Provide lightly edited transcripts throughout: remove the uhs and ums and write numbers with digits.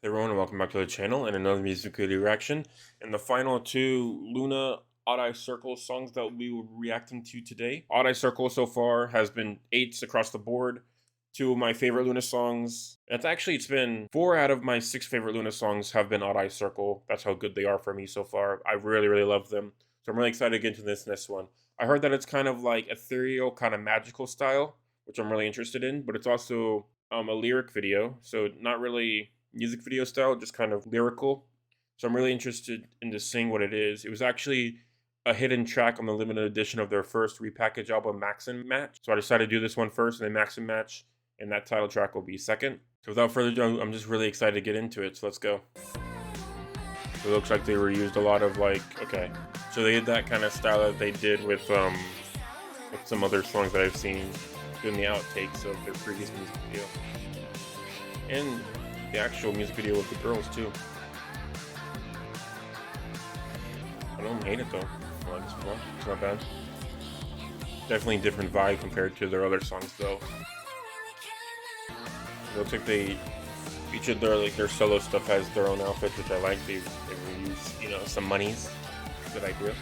Hey everyone, and welcome back to the channel and another music video reaction. And the final two Loona Odd Eye Circle songs that we will be reacting to today. Odd Eye Circle so far has been 8s across the board. Two of my favorite Loona songs. It's been 4 out of my 6 favorite Loona songs have been Odd Eye Circle. That's how good they are for me so far. I really love them. So I'm really excited to get into this next one. I heard that it's kind of like ethereal, kind of magical style, which I'm really interested in, but it's also a lyric video, so not really music video style, just kind of lyrical. So I'm really interested in just seeing what it is. It was actually a hidden track on the limited edition of their first repackaged album, Max and Match. So I decided to do this one first, and then Max and Match, and that title track will be second. So without further ado, I'm just really excited to get into it. So let's go. So it looks like they reused a lot of so they did that kind of style that they did with some other songs that I've seen doing the outtakes of their previous music video. And the actual music video with the girls too. I don't hate it though. I like this one. It's not bad. Definitely a different vibe compared to their other songs though. It looks like each of their solo stuff has their own outfits, which I like. They reuse, some monies. Good idea.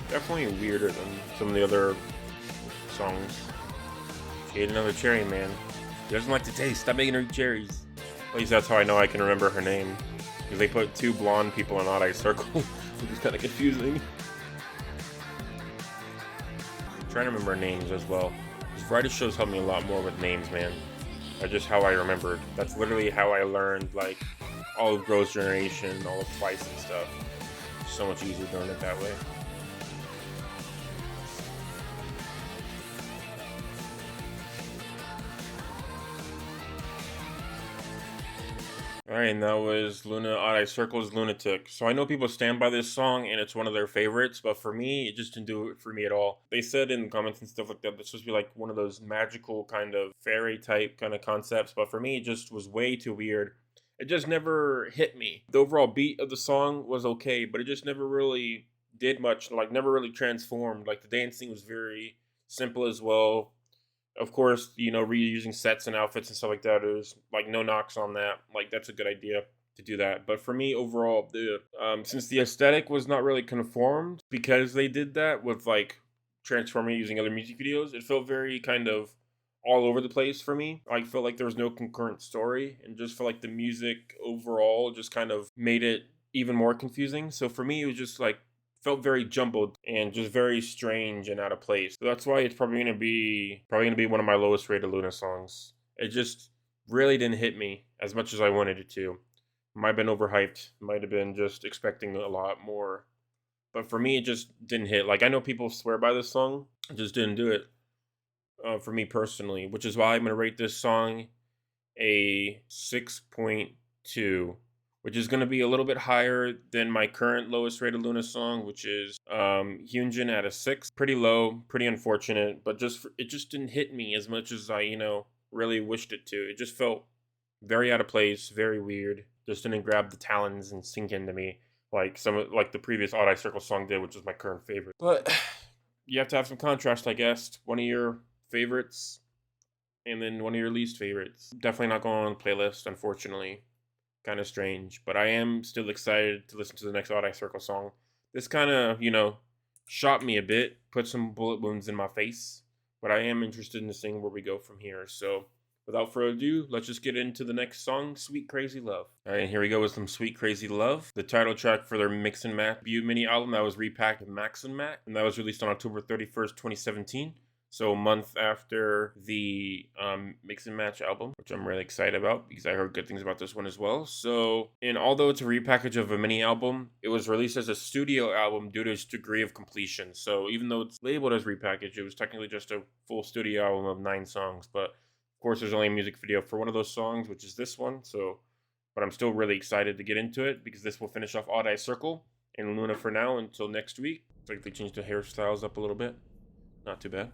Definitely weirder than some of the other songs. She ate another cherry, man. She doesn't like the taste. Stop making her cherries. At least that's how I know I can remember her name. Because they put 2 blonde people in Odd Eye Circle, which is kind of confusing. I'm trying to remember names as well. These variety shows help me a lot more with names, man. That's just how I remembered. That's literally how I learned, all of Girls' Generation, all of Twice and stuff. It's so much easier doing it that way. Alright, and that was Loona Odd Eye Circle's Loonatic. So I know people stand by this song and it's one of their favorites, but for me, it just didn't do it for me at all. They said in the comments and stuff like that, this supposed to be like one of those magical kind of fairy type kind of concepts, but for me, it just was way too weird. It just never hit me. The overall beat of the song was okay, but it just never really did much, never really transformed. The dancing was very simple as well. Of course, reusing sets and outfits and stuff like that is no knocks on that. That's a good idea to do that. But for me, overall, since the aesthetic was not really conformed because they did that with transforming using other music videos, it felt very kind of all over the place for me. I felt like there was no concurrent story, and just felt like the music overall just kind of made it even more confusing. So for me, it was just felt very jumbled and just very strange and out of place. So that's why it's probably gonna be one of my lowest rated Loona songs. It just really didn't hit me as much as I wanted it to. Might have been overhyped. Might have been just expecting a lot more. But for me, it just didn't hit. I know people swear by this song. I just didn't do it for me personally, which is why I'm gonna rate this song a 6.2. Which is going to be a little bit higher than my current lowest rated Loona song, which is Hyunjin at a 6. Pretty low, pretty unfortunate, but it just didn't hit me as much as I, really wished it to. It just felt very out of place, very weird. Just didn't grab the talons and sink into me like the previous Odd Eye Circle song did, which is my current favorite. But you have to have some contrast, I guess. One of your favorites and then one of your least favorites. Definitely not going on the playlist, unfortunately. Kind of strange, but I am still excited to listen to the next Odd Eye Circle song. This kind of, shot me a bit, put some bullet wounds in my face, but I am interested in seeing where we go from here. So without further ado, let's just get into the next song, Sweet Crazy Love. All right, here we go with some Sweet Crazy Love, the title track for their Mix and Match debut mini album that was repacked with Max and Mac, and that was released on October 31st, 2017. So a month after the Mix and Match album, which I'm really excited about because I heard good things about this one as well. So, and although it's a repackage of a mini album, it was released as a studio album due to its degree of completion. So even though it's labeled as repackaged, it was technically just a full studio album of 9 songs. But of course, there's only a music video for one of those songs, which is this one. So, but I'm still really excited to get into it because this will finish off Odd Eye Circle and Loona for now until next week. It's like they changed the hairstyles up a little bit. Not too bad.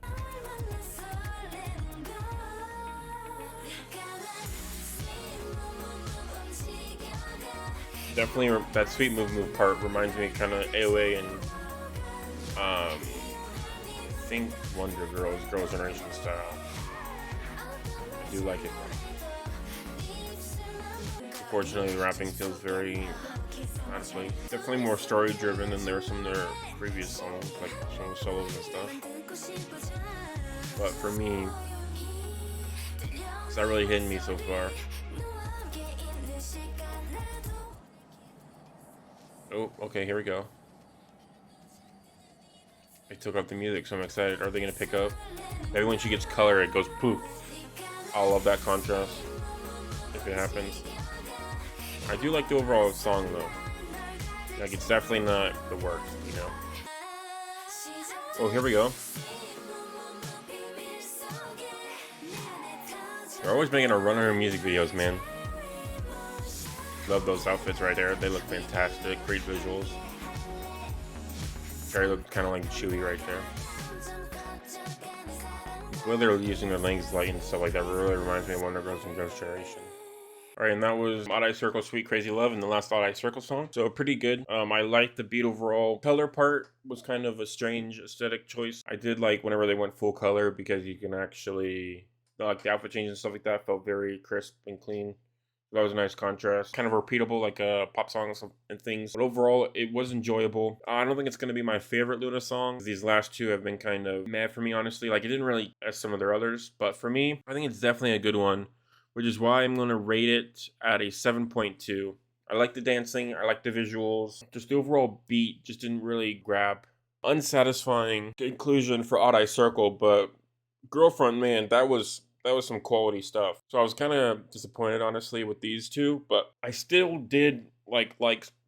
Definitely that Sweet Move part reminds me kind of AOA and I think Wonder Girls Generation style. I do like it. Unfortunately, the rapping feels very, honestly, definitely more story driven than there were some of their previous songs, like some solos and stuff. But for me, it's not really hitting me so far. Oh, okay, here we go. I took up the music, so I'm excited. Are they gonna pick up? Maybe when she gets color, it goes poof. I love that contrast. If it happens. I do like the overall song though. Like, it's definitely not the worst, you know. Oh, here we go. They're always making a run on her music videos, man. Love those outfits right there. They look fantastic. Great visuals. Gary looked kind of like Chewy right there. The way they're using their legs light and stuff like that really reminds me of Wonder Girls and Girls' Generation. Alright, and that was Odd Eye Circle, Sweet Crazy Love, and the last Odd Eye Circle song. So pretty good. I liked the beat overall. Color part was kind of a strange aesthetic choice. I did like whenever they went full color because you can actually, like the outfit change and stuff like that felt very crisp and clean. That was a nice contrast. Kind of repeatable, like pop songs and things. But overall, it was enjoyable. I don't think it's going to be my favorite Loona song. These last two have been kind of mad for me, honestly. Like, it didn't really as some of their others. But for me, I think it's definitely a good one, which is why I'm going to rate it at a 7.2. I like the dancing. I like the visuals. Just the overall beat just didn't really grab. Unsatisfying conclusion for Odd Eye Circle, but Girlfriend, man, that was some quality stuff. So I was kind of disappointed, honestly, with these two, but I still did like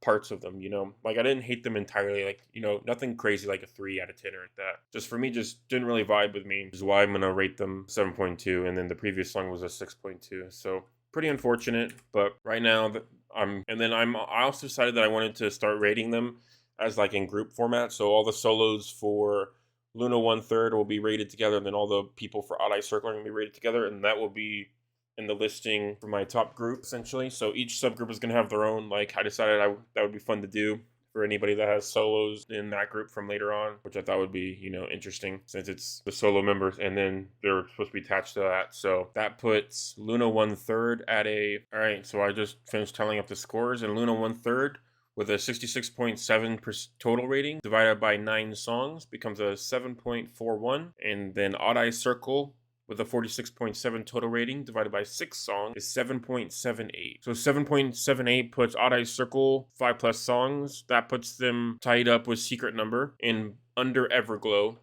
parts of them, you know? Like, I didn't hate them entirely, like, you know, nothing crazy like a 3 out of 10 or like that. Just for me, just didn't really vibe with me, which is why I'm gonna rate them 7.2, and then the previous song was a 6.2. So pretty unfortunate, but right now I also decided that I wanted to start rating them as like in group format. So all the solos for Loona 1/3 will be rated together, and then all the people for Odd Eye Circle are going to be rated together, and that will be in the listing for my top group, essentially. So each subgroup is going to have their own, like, I decided that would be fun to do for anybody that has solos in that group from later on, which I thought would be, you know, interesting since it's the solo members, and then they're supposed to be attached to that. So that puts Loona 1/3 at a, all right, so I just finished telling up the scores, and Loona 1/3 with a 66.7% total rating divided by 9 songs becomes a 7.41. And then Odd Eye Circle with a 46.7 total rating divided by 6 songs is 7.78. So 7.78 puts Odd Eye Circle 5+ songs. That puts them tied up with Secret Number and Under Everglow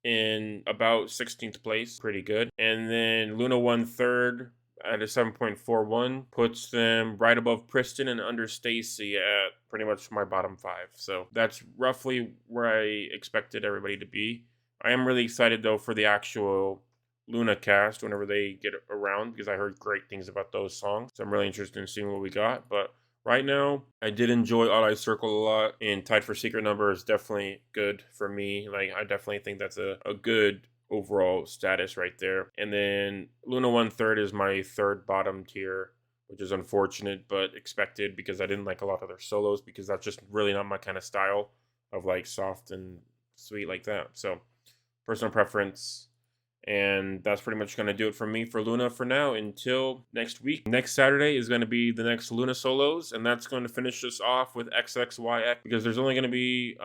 in about 16th place. Pretty good. And then Loona 1/3 at a 7.41 puts them right above Priston and under Stacy at pretty much my bottom 5. So that's roughly where I expected everybody to be. I am really excited though for the actual Loona cast whenever they get around, because I heard great things about those songs. So I'm really interested in seeing what we got. But right now, I did enjoy Odd Eye Circle a lot, and Tied for Secret Number is definitely good for me. Like, I definitely think that's a good overall status right there. And then Loona 1/3 is my third bottom tier, which is unfortunate but expected because I didn't like a lot of their solos, because that's just really not my kind of style of like soft and sweet like that. So personal preference. And that's pretty much going to do it for me for Loona for now until next week. Next Saturday is going to be the next Loona solos, and that's going to finish us off with XXYX, because there's only going to be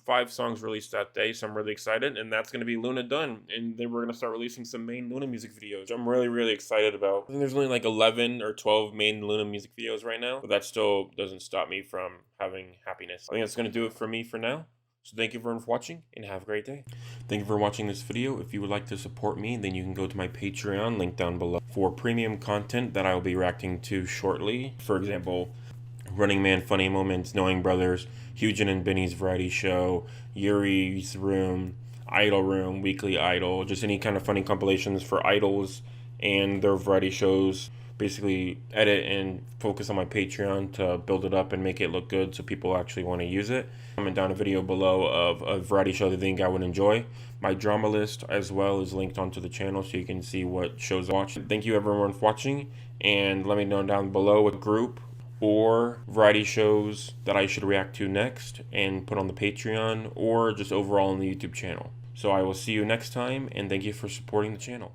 5 songs released that day, so I'm really excited, and that's going to be Loona done. And then we're going to start releasing some main Loona music videos, I'm really, really excited about. I think there's only like 11 or 12 main Loona music videos right now, but that still doesn't stop me from having happiness. I think that's going to do it for me for now. So thank you everyone for watching, and have a great day. Thank you for watching this video. If you would like to support me, then you can go to my Patreon, link down below, for premium content that I will be reacting to shortly. For example, Running Man Funny Moments, Knowing Brothers, Hugin and Benny's Variety Show, Yuri's Room, Idol Room, Weekly Idol, just any kind of funny compilations for idols and their variety shows. Basically edit and focus on my Patreon to build it up and make it look good so people actually want to use it. Comment down a video below of a variety show that you think I would enjoy. My drama list as well is linked onto the channel so you can see what shows I watch. Thank you everyone for watching, and let me know down below what group or variety shows that I should react to next and put on the Patreon, or just overall on the YouTube channel. So I will see you next time, and thank you for supporting the channel.